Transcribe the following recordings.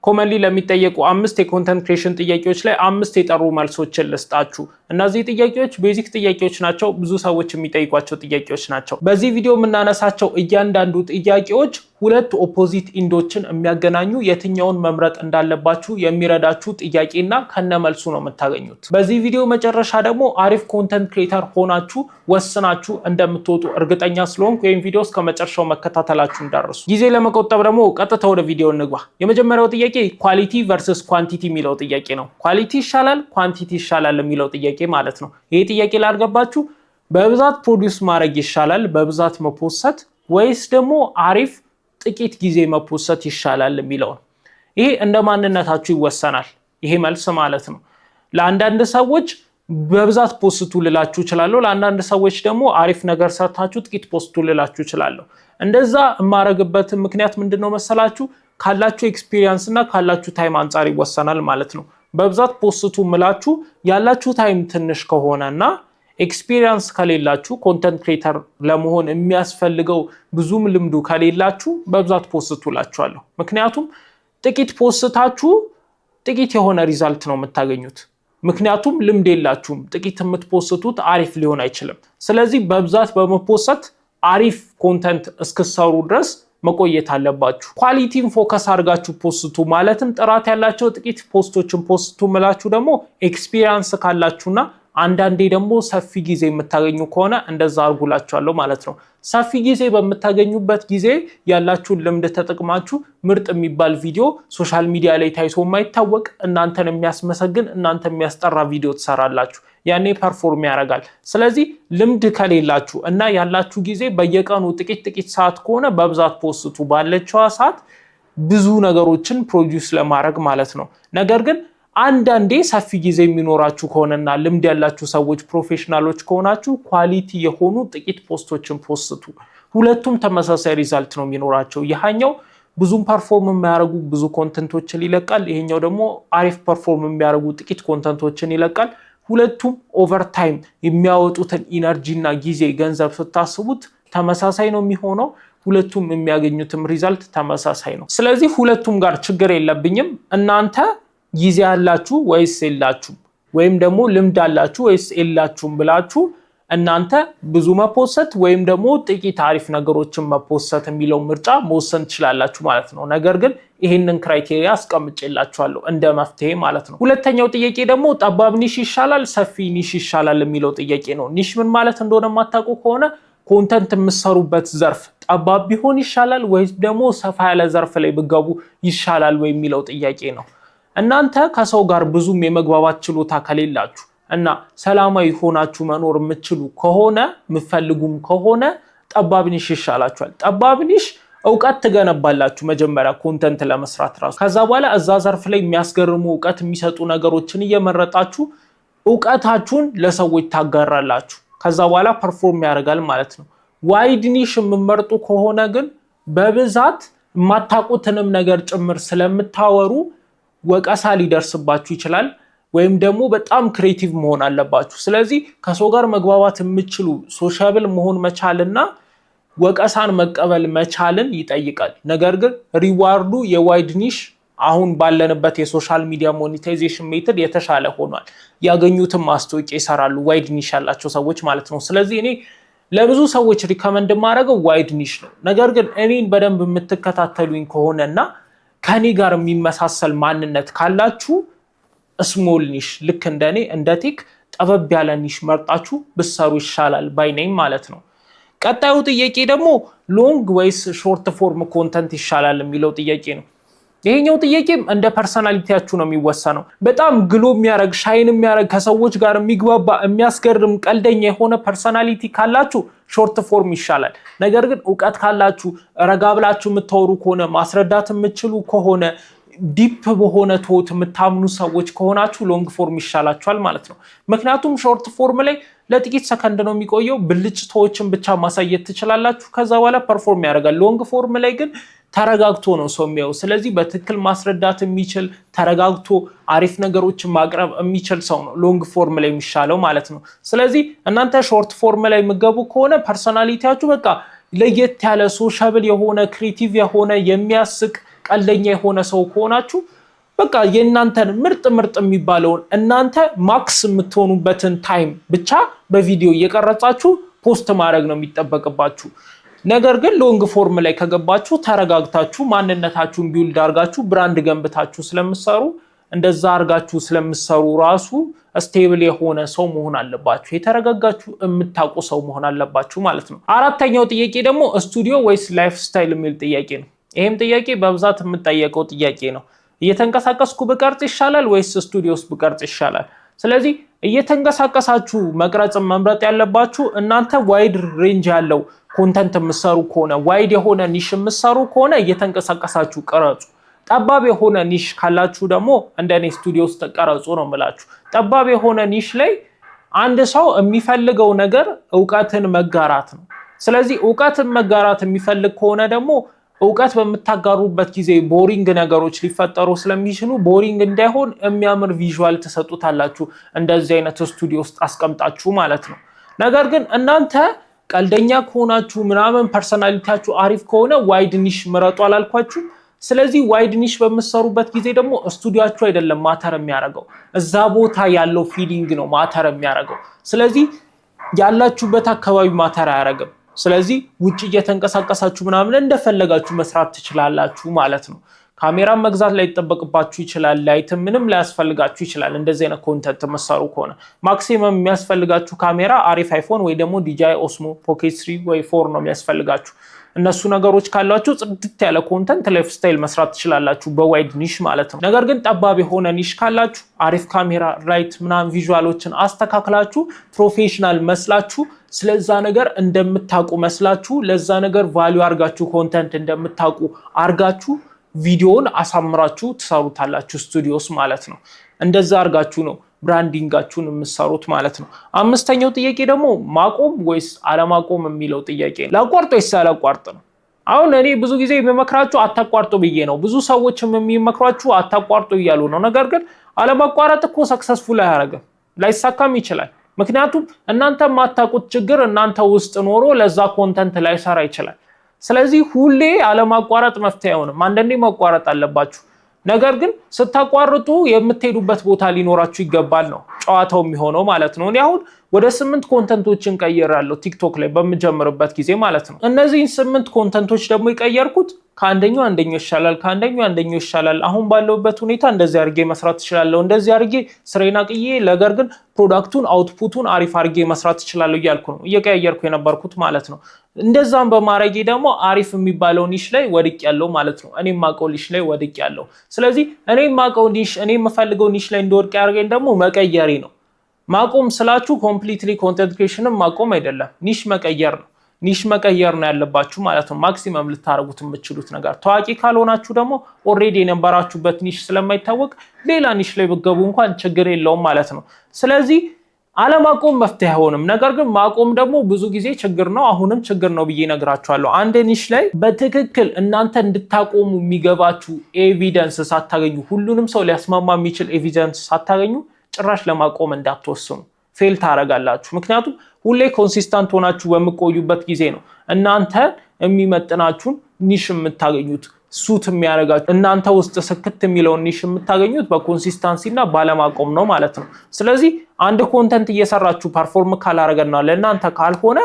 ኮመንሊ ለሚጠየቁ 5 የኮንተንት ክሬሽን ጥያቄዎች ላይ 5 የጠሩ መልሶችን ልስጣችሁ። እነዚህ ጥያቄዎች ቤዚክ ጥያቄዎች ናቸው፣ ብዙ ሰዎች የሚጠይቋቸው ጥያቄዎች ናቸው። በዚህ ቪዲዮ የምናነሳቸው እያንዳንዱ ጥያቄዎች ሁለት ኦፖዚት ኢንዶችን የሚያገናኙ የትኛውን መምረጥ እንዳለባችሁ የሚረዳችሁ ጥያቄና ከነመልሱ ነው የምታገኙት። በዚህ ቪዲዮ መጨረሻ ደግሞ አሪፍ ኮንተንት ክሬተር ሆናችሁ ወስናችሁ እንደምትወጡ እርግጠኛ ስለሆንኩ ይህን ቪዲዮ እስከ መጨረሻው መከታተላችሁ እንዳትረሱ። ጊዜ ለመቆጠብ ደግሞ ቀጥታ ወደ ቪዲዮ እንግባ። የመጀመሪያው ጥያቄ ኳሊቲ ቨርሰስ ኳንቲቲ የሚለው ጥያቄ ነው። ኳሊቲ ይሻላል ኳንቲቲ ይሻላል የሚለው ጥያቄ ማለት ነው። ይሄ ጥያቄ ላልገባችሁ በብዛት ፕሮዲውስ ማድረግ ይሻላል በብዛት መፖሰት ወይስ ደግሞ አሪፍ ጥቂት ጊዜ መፖሰት ይሻላል የሚለው ነው። ይሄ እንደ ማንነታችሁ ይወሰናል ይሄ መልስ ማለት ነው። ለአንዳንድ ሰዎች በብዛት ፖስቱ ልላችሁ እችላለሁ፣ ለአንዳንድ ሰዎች ደግሞ አሪፍ ነገር ሰርታችሁ ጥቂት ፖስቱ ልላችሁ እችላለሁ። እንደዛ የማረግበት ምክንያት ምንድነው መሰላችሁ? ካላችሁ ኤክስፒሪየንስ እና ካላችሁ ታይም አንፃር ይወሰናል ማለት ነው። በብዛት ፖስቱ ምላችሁ ያላችሁ ታይም ትንሽ ከሆነና ኤክስፒሪየንስ ከሌላችሁ ኮንተንት ክሬተር ለመሆን የሚያስፈልገው ብዙም ልምዱ ከሌላችሁ በብዛት ፖስቱ ላችኋለሁ። ምክንያቱም ጥቂት ፖስታችሁ ጥቂት የሆነ ሪዛልት ነው የምታገኙት። ምክንያቱም ልምድ የላችሁም። ጥቂት የምትፖስቱት አሪፍ ሊሆን አይችልም። ስለዚህ በብዛት በመፖሰት አሪፍ ኮንተንት እስክሰሩ ድረስ መቆየት አለባችሁ። ኳሊቲን ፎከስ አድርጋችሁ ፖስቱ፣ ማለትም ጥራት ያላቸው ጥቂት ፖስቶችን ፖስቱ ምላችሁ ደግሞ ኤክስፒሪየንስ ካላችሁና አንዳንዴ ደግሞ ሰፊ ጊዜ የምታገኙ ከሆነ እንደዛ አርጉላችኋለሁ ማለት ነው። ሰፊ ጊዜ በምታገኙበት ጊዜ ያላችሁን ልምድ ተጠቅማችሁ ምርጥ የሚባል ቪዲዮ ሶሻል ሚዲያ ላይ ታይቶ የማይታወቅ እናንተን የሚያስመሰግን እናንተ የሚያስጠራ ቪዲዮ ትሰራላችሁ። ያኔ ፐርፎርም ያደርጋል። ስለዚህ ልምድ ከሌላችሁ እና ያላችሁ ጊዜ በየቀኑ ጥቂት ሰዓት ከሆነ በብዛት ፖስቱ፣ ባለችዋ ሰዓት ብዙ ነገሮችን ፕሮዲውስ ለማድረግ ማለት ነው። ነገር ግን አንዳንዴ ሰፊ ጊዜ የሚኖራችሁ ከሆነና ልምድ ያላችሁ ሰዎች ፕሮፌሽናሎች ከሆናችሁ ኳሊቲ የሆኑ ጥቂት ፖስቶችን ፖስቱ። ሁለቱም ተመሳሳይ ሪዛልት ነው የሚኖራቸው። ይሄኛው ብዙም ፐርፎርም የሚያደርጉ ብዙ ኮንተንቶችን ይለቃል፣ ይሄኛው ደግሞ አሪፍ ፐርፎርም የሚያደርጉ ጥቂት ኮንተንቶችን ይለቃል። ሁለቱም ኦቨር ታይም የሚያወጡትን ኢነርጂና ጊዜ ገንዘብ ስታስቡት ተመሳሳይ ነው የሚሆነው። ሁለቱም የሚያገኙትም ሪዛልት ተመሳሳይ ነው። ስለዚህ ሁለቱም ጋር ችግር የለብኝም። እናንተ ጊዜ አላችሁ ወይስ የላችሁም፣ ወይም ደግሞ ልምድ አላችሁ ወይስ የላችሁም ብላችሁ እናንተ ብዙ መፖሰት ወይም ደግሞ ጥቂት አሪፍ ነገሮችን መፖሰት የሚለው ምርጫ መወሰን ትችላላችሁ ማለት ነው። ነገር ግን ይሄንን ክራይቴሪያ አስቀምጬላችኋለሁ እንደ መፍትሄ ማለት ነው። ሁለተኛው ጥያቄ ደግሞ ጠባብ ኒሽ ይሻላል ሰፊ ኒሽ ይሻላል የሚለው ጥያቄ ነው። ኒሽ ምን ማለት እንደሆነ የማታውቁ ከሆነ ኮንተንት የምትሰሩበት ዘርፍ ጠባብ ቢሆን ይሻላል ወይስ ደግሞ ሰፋ ያለ ዘርፍ ላይ ብገቡ ይሻላል ወይ የሚለው ጥያቄ ነው። እናንተ ከሰው ጋር ብዙም የመግባባት ችሎታ ከሌላችሁ እና ሰላማዊ ሆናችሁ መኖር የምትችሉ ከሆነ የምትፈልጉም ከሆነ ጠባብ ኒሽ ይሻላችኋል። ጠባብ ኒሽ እውቀት ትገነባላችሁ መጀመሪያ ኮንተንት ለመስራት ራሱ። ከዛ በኋላ እዛ ዘርፍ ላይ የሚያስገርሙ እውቀት የሚሰጡ ነገሮችን እየመረጣችሁ እውቀታችሁን ለሰዎች ታጋራላችሁ። ከዛ በኋላ ፐርፎርም ያደርጋል ማለት ነው። ዋይድ ኒሽ የምመርጡ ከሆነ ግን በብዛት የማታውቁትንም ነገር ጭምር ስለምታወሩ ወቀሳ ሊደርስባችሁ ይችላል፣ ወይም ደግሞ በጣም ክሬቲቭ መሆን አለባችሁ። ስለዚህ ከሰው ጋር መግባባት የምትችሉ ሶሻብል መሆን መቻልና ወቀሳን መቀበል መቻልን ይጠይቃል። ነገር ግን ሪዋርዱ የዋይድ ኒሽ አሁን ባለንበት የሶሻል ሚዲያ ሞኔታይዜሽን ሜተድ የተሻለ ሆኗል። ያገኙትን ማስታወቂያ ይሰራሉ ዋይድ ኒሽ ያላቸው ሰዎች ማለት ነው። ስለዚህ እኔ ለብዙ ሰዎች ሪከመንድ ማድረገው ዋይድ ኒሽ ነው። ነገር ግን እኔን በደንብ የምትከታተሉኝ ከሆነና ከኔ ጋር የሚመሳሰል ማንነት ካላችሁ ስሞል ኒሽ ልክ እንደኔ እንደ ቴክ ጠበብ ያለ ኒሽ መርጣችሁ ብሰሩ ይሻላል ባይነኝ ማለት ነው። ቀጣዩ ጥያቄ ደግሞ ሎንግ ወይስ ሾርት ፎርም ኮንተንት ይሻላል የሚለው ጥያቄ ነው። ይሄኛው ጥያቄም እንደ ፐርሰናሊቲያችሁ ነው የሚወሰነው። በጣም ግሎ የሚያደርግ ሻይን የሚያደርግ ከሰዎች ጋር የሚግባባ የሚያስገርም ቀልደኛ የሆነ ፐርሰናሊቲ ካላችሁ ሾርት ፎርም ይሻላል። ነገር ግን እውቀት ካላችሁ ረጋ ብላችሁ የምታወሩ ከሆነ ማስረዳት የምትችሉ ከሆነ ዲፕ በሆነ ቶት የምታምኑ ሰዎች ከሆናችሁ ሎንግ ፎርም ይሻላችኋል ማለት ነው። ምክንያቱም ሾርት ፎርም ላይ ለጥቂት ሰከንድ ነው የሚቆየው፣ ብልጭታዎችን ብቻ ማሳየት ትችላላችሁ፣ ከዛ በኋላ ፐርፎርም ያደርጋል። ሎንግ ፎርም ላይ ግን ተረጋግቶ ነው ሰው የሚያየው። ስለዚህ በትክክል ማስረዳት የሚችል ተረጋግቶ አሪፍ ነገሮችን ማቅረብ የሚችል ሰው ነው ሎንግ ፎርም ላይ የሚሻለው ማለት ነው። ስለዚህ እናንተ ሾርት ፎርም ላይ የምትገቡ ከሆነ ፐርሰናሊቲያችሁ በቃ ለየት ያለ ሶሻብል የሆነ ክሪኤቲቭ የሆነ የሚያስቅ ቀልደኛ የሆነ ሰው ከሆናችሁ በቃ የእናንተን ምርጥ የሚባለውን እናንተ ማክስ የምትሆኑበትን ታይም ብቻ በቪዲዮ እየቀረጻችሁ ፖስት ማድረግ ነው የሚጠበቅባችሁ። ነገር ግን ሎንግ ፎርም ላይ ከገባችሁ ተረጋግታችሁ ማንነታችሁን ቢውልድ አድርጋችሁ ብራንድ ገንብታችሁ ስለምትሰሩ እንደዛ አድርጋችሁ ስለምትሰሩ ራሱ ስቴብል የሆነ ሰው መሆን አለባችሁ። የተረጋጋችሁ የምታውቁ ሰው መሆን አለባችሁ ማለት ነው። አራተኛው ጥያቄ ደግሞ ስቱዲዮ ወይስ ላይፍ ስታይል የሚል ጥያቄ ነው። ይሄም ጥያቄ በብዛት የምጠየቀው ጥያቄ ነው። እየተንቀሳቀስኩ ብቀርጽ ይሻላል ወይስ ስቱዲዮ ውስጥ ብቀርጽ ይሻላል? ስለዚህ እየተንቀሳቀሳችሁ መቅረጽን መምረጥ ያለባችሁ እናንተ ዋይድ ሬንጅ ያለው ኮንተንት የምትሰሩ ከሆነ ዋይድ የሆነ ኒሽ የምትሰሩ ከሆነ እየተንቀሳቀሳችሁ ቀረጹ። ጠባብ የሆነ ኒሽ ካላችሁ ደግሞ እንደኔ ስቱዲዮ ውስጥ ቀረጹ ነው የምላችሁ። ጠባብ የሆነ ኒሽ ላይ አንድ ሰው የሚፈልገው ነገር እውቀትን መጋራት ነው። ስለዚህ እውቀትን መጋራት የሚፈልግ ከሆነ ደግሞ እውቀት በምታጋሩበት ጊዜ ቦሪንግ ነገሮች ሊፈጠሩ ስለሚችሉ ቦሪንግ እንዳይሆን የሚያምር ቪዥዋል ተሰጡታላችሁ እንደዚህ አይነት ስቱዲዮ ውስጥ አስቀምጣችሁ ማለት ነው። ነገር ግን እናንተ ቀልደኛ ከሆናችሁ ምናምን ፐርሰናሊቲያችሁ አሪፍ ከሆነ ዋይድ ኒሽ ምረጡ አላልኳችሁ? ስለዚህ ዋይድ ኒሽ በምትሰሩበት ጊዜ ደግሞ ስቱዲዮአችሁ አይደለም ማተር የሚያደርገው እዛ ቦታ ያለው ፊሊንግ ነው ማተር የሚያደርገው። ስለዚህ ያላችሁበት አካባቢ ማተር አያደርግም። ስለዚህ ውጪ እየተንቀሳቀሳችሁ ምናምን እንደፈለጋችሁ መስራት ትችላላችሁ ማለት ነው። ካሜራ መግዛት ላይ ይጠበቅባችሁ ይችላል። ላይት ምንም ላያስፈልጋችሁ ይችላል። እንደዚህ አይነት ኮንተንት መስሩ ከሆነ ማክሲመም የሚያስፈልጋችሁ ካሜራ አሪፍ አይፎን ወይ ደግሞ DJI Osmo Pocket 3 ወይ 4 ነው የሚያስፈልጋችሁ። እነሱ ነገሮች ካሏችሁ ጽድት ያለ ኮንተንት ላይፍ ስታይል መስራት ትችላላችሁ በዋይድ ኒሽ ማለት ነው። ነገር ግን ጠባብ የሆነ ኒሽ ካላችሁ አሪፍ ካሜራ ላይት ምናምን ቪዥዋሎችን አስተካክላችሁ ፕሮፌሽናል መስላችሁ ስለዛ ነገር እንደምታውቁ መስላችሁ ለዛ ነገር ቫልዩ አርጋችሁ ኮንተንት እንደምታውቁ አርጋችሁ ቪዲዮን አሳምራችሁ ትሰሩታላችሁ ስቱዲዮስ ማለት ነው። እንደዛ አርጋችሁ ነው ብራንዲንጋችሁን የምትሰሩት ማለት ነው። አምስተኛው ጥያቄ ደግሞ ማቆም ወይስ አለማቆም የሚለው ጥያቄ ነው። ላቋርጥ ወይስ አላቋርጥ ነው። አሁን እኔ ብዙ ጊዜ የምመክራችሁ አታቋርጡ ብዬ ነው። ብዙ ሰዎችም የሚመክሯችሁ አታቋርጡ እያሉ ነው። ነገር ግን አለማቋረጥ እኮ ሰክሰስፉል አያደርግም፣ ላይሳካም ይችላል። ምክንያቱም እናንተ የማታውቁት ችግር እናንተ ውስጥ ኖሮ ለዛ ኮንተንት ላይሰራ ይችላል። ስለዚህ ሁሌ አለማቋረጥ መፍትሄ አይሆንም። አንዳንዴ ማቋረጥ አለባችሁ። ነገር ግን ስታቋርጡ የምትሄዱበት ቦታ ሊኖራችሁ ይገባል ነው ጨዋታው የሚሆነው ማለት ነው። እኔ አሁን ወደ 8 ኮንተንቶችን ቀይራለሁ ቲክቶክ ላይ በመጀመርበት ጊዜ ማለት ነው። እነዚህን 8 ኮንተንቶች ደግሞ የቀየርኩት ከአንደኛው አንደኛው ይሻላል። አሁን ባለውበት ሁኔታ እንደዚህ አድርጌ መስራት እችላለሁ፣ እንደዚህ አድርጌ ስሬና ቅዬ ነገር ግን ፕሮዳክቱን አውትፑቱን አሪፍ አድርጌ መስራት እችላለሁ እያልኩ ነው እየቀያየርኩ የነበርኩት ማለት ነው። እንደዛም በማረጌ ደግሞ አሪፍ የሚባለው ኒሽ ላይ ወድቄያለሁ ማለት ነው። እኔ የማውቀው ኒሽ ላይ ወድቄያለሁ። ስለዚህ እኔ የማውቀው ኒሽ እኔ የምፈልገው ኒሽ ላይ እንድወድቅ ያደርገኝ ደግሞ መቀየሬ ነው። ማቆም ስላችሁ ኮምፕሊትሊ ኮንተንት ክሬሽንን ማቆም አይደለም፣ ኒሽ መቀየር ነው። ኒሽ መቀየር ነው ያለባችሁ ማለት ነው። ማክሲመም ልታረጉት የምትችሉት ነገር። ታዋቂ ካልሆናችሁ ደግሞ ኦሬዲ የነበራችሁበት ኒሽ ስለማይታወቅ ሌላ ኒሽ ላይ ብትገቡ እንኳን ችግር የለውም ማለት ነው። ስለዚህ አለማቆም መፍትሄ አይሆንም። ነገር ግን ማቆም ደግሞ ብዙ ጊዜ ችግር ነው፣ አሁንም ችግር ነው ብዬ ነግራችኋለሁ። አንድ ኒሽ ላይ በትክክል እናንተ እንድታቆሙ የሚገባችሁ ኤቪደንስ ሳታገኙ፣ ሁሉንም ሰው ሊያስማማ የሚችል ኤቪደንስ ሳታገኙ ጭራሽ ለማቆም እንዳትወስኑ፣ ፌል ታረጋላችሁ። ምክንያቱም ሁሌ ኮንሲስታንት ሆናችሁ በምቆዩበት ጊዜ ነው እናንተ የሚመጥናችሁን ኒሽ የምታገኙት፣ ሱት የሚያደርጋችሁ እናንተ ውስጥ ስክት የሚለውን ኒሽ የምታገኙት በኮንሲስታንሲ እና ባለማቆም ነው ማለት ነው። ስለዚህ አንድ ኮንተንት እየሰራችሁ ፐርፎርም ካላረገና ለእናንተ ካልሆነ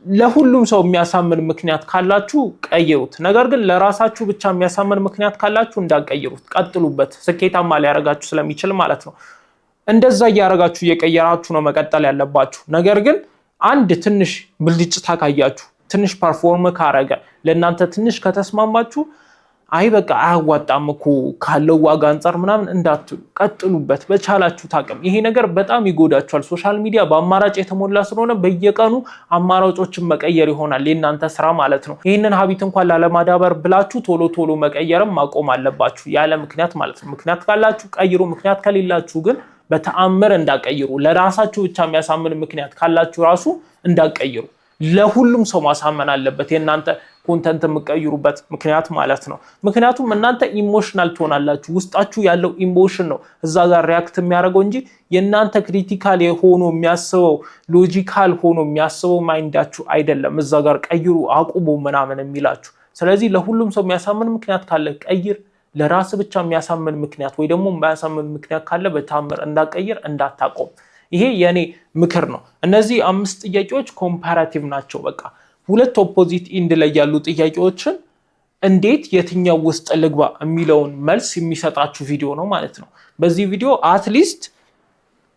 ለሁሉም ሰው የሚያሳምን ምክንያት ካላችሁ ቀይሩት። ነገር ግን ለራሳችሁ ብቻ የሚያሳምን ምክንያት ካላችሁ እንዳትቀይሩት፣ ቀጥሉበት። ስኬታማ ሊያደርጋችሁ ስለሚችል ማለት ነው። እንደዛ እያደረጋችሁ እየቀየራችሁ ነው መቀጠል ያለባችሁ። ነገር ግን አንድ ትንሽ ብልጭታ ካያችሁ፣ ትንሽ ፐርፎርም ካረገ፣ ለእናንተ ትንሽ ከተስማማችሁ አይ በቃ አያዋጣም እኮ ካለው ዋጋ አንጻር ምናምን እንዳትሉ፣ ቀጥሉበት በቻላችሁ ታቅም። ይሄ ነገር በጣም ይጎዳችኋል። ሶሻል ሚዲያ በአማራጭ የተሞላ ስለሆነ በየቀኑ አማራጮችን መቀየር ይሆናል የእናንተ ስራ ማለት ነው። ይህንን ሀቢት እንኳን ላለማዳበር ብላችሁ ቶሎ ቶሎ መቀየርም ማቆም አለባችሁ፣ ያለ ምክንያት ማለት ነው። ምክንያት ካላችሁ ቀይሩ፣ ምክንያት ከሌላችሁ ግን በተአምር እንዳቀይሩ። ለራሳችሁ ብቻ የሚያሳምን ምክንያት ካላችሁ ራሱ እንዳቀይሩ። ለሁሉም ሰው ማሳመን አለበት የእናንተ ኮንተንት የምትቀይሩበት ምክንያት ማለት ነው። ምክንያቱም እናንተ ኢሞሽናል ትሆናላችሁ። ውስጣችሁ ያለው ኢሞሽን ነው እዛ ጋር ሪያክት የሚያደርገው እንጂ የእናንተ ክሪቲካል ሆኖ የሚያስበው ሎጂካል ሆኖ የሚያስበው ማይንዳችሁ አይደለም እዛ ጋር ቀይሩ አቁሙ ምናምን የሚላችሁ። ስለዚህ ለሁሉም ሰው የሚያሳምን ምክንያት ካለ ቀይር። ለራስ ብቻ የሚያሳምን ምክንያት ወይ ደግሞ የማያሳምን ምክንያት ካለ በታምር እንዳቀይር እንዳታቆም። ይሄ የኔ ምክር ነው። እነዚህ 5 ጥያቄዎች ኮምፓራቲቭ ናቸው። በቃ ሁለት ኦፖዚት ኢንድ ላይ ያሉ ጥያቄዎችን እንዴት የትኛው ውስጥ ልግባ የሚለውን መልስ የሚሰጣችሁ ቪዲዮ ነው ማለት ነው። በዚህ ቪዲዮ አትሊስት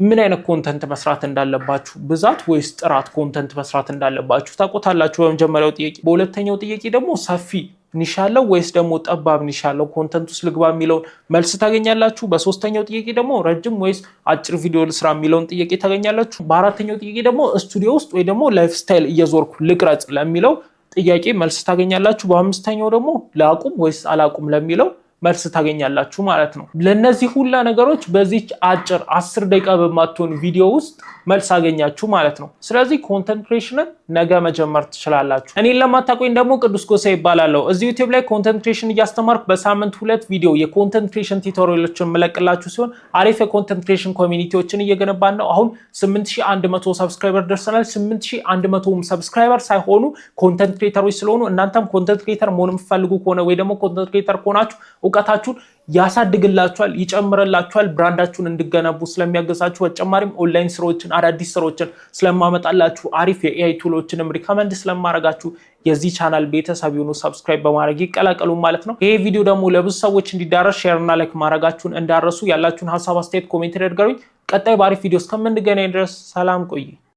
ምን አይነት ኮንተንት መስራት እንዳለባችሁ፣ ብዛት ወይስ ጥራት ኮንተንት መስራት እንዳለባችሁ ታውቁታላችሁ በመጀመሪያው ጥያቄ። በሁለተኛው ጥያቄ ደግሞ ሰፊ ኒሽ ያለው ወይስ ደግሞ ጠባብ ኒሽ ያለው ኮንተንት ውስጥ ልግባ የሚለውን መልስ ታገኛላችሁ። በሶስተኛው ጥያቄ ደግሞ ረጅም ወይስ አጭር ቪዲዮ ልስራ የሚለውን ጥያቄ ታገኛላችሁ። በአራተኛው ጥያቄ ደግሞ ስቱዲዮ ውስጥ ወይ ደግሞ ላይፍ ስታይል እየዞርኩ ልቅረጽ ለሚለው ጥያቄ መልስ ታገኛላችሁ። በአምስተኛው ደግሞ ላቁም ወይስ አላቁም ለሚለው መልስ ታገኛላችሁ ማለት ነው። ለነዚህ ሁላ ነገሮች በዚች አጭር 10 ደቂቃ በማትሆን ቪዲዮ ውስጥ መልስ አገኛችሁ ማለት ነው። ስለዚህ ኮንተንት ክሬሽንን ነገ መጀመር ትችላላችሁ። እኔን ለማታውቁኝ ደግሞ ቅዱስ ጎሳ ይባላለሁ። እዚህ ዩቲዩብ ላይ ኮንተንት ክሬሽን እያስተማርኩ በሳምንት 2 ቪዲዮ የኮንተንት ክሬሽን ቱቶሪያሎችን መለቅላችሁ ሲሆን አሪፍ የኮንተንት ክሬሽን ኮሚኒቲዎችን እየገነባን ነው። አሁን 8100 ሰብስክራይበር ደርሰናል። 8100 ሰብስክራይበር ሳይሆኑ ኮንተንት ክሬተሮች ስለሆኑ እናንተም ኮንተንት ክሬተር መሆን የምትፈልጉ ከሆነ ወይ ደግሞ ኮንተንት ክሬተር ከሆናችሁ እውቀታችሁን ያሳድግላችኋል፣ ይጨምርላችኋል፣ ብራንዳችሁን እንድገነቡ ስለሚያገዛችሁ በተጨማሪም ኦንላይን ስራዎችን አዳዲስ ስራዎችን ስለማመጣላችሁ አሪፍ የኤአይ ቱሎችንም ሪከመንድ ስለማረጋችሁ የዚህ ቻናል ቤተሰብ ይሁኑ። ሰብስክራይብ በማድረግ ይቀላቀሉ ማለት ነው። ይሄ ቪዲዮ ደግሞ ለብዙ ሰዎች እንዲዳረስ ሼር እና ላይክ ማድረጋችሁን እንዳረሱ። ያላችሁን ሀሳብ አስተያየት ኮሜንት ላይ አድርጉኝ። ቀጣይ በአሪፍ ቪዲዮ እስከምንገናኝ ድረስ ሰላም ቆዩ።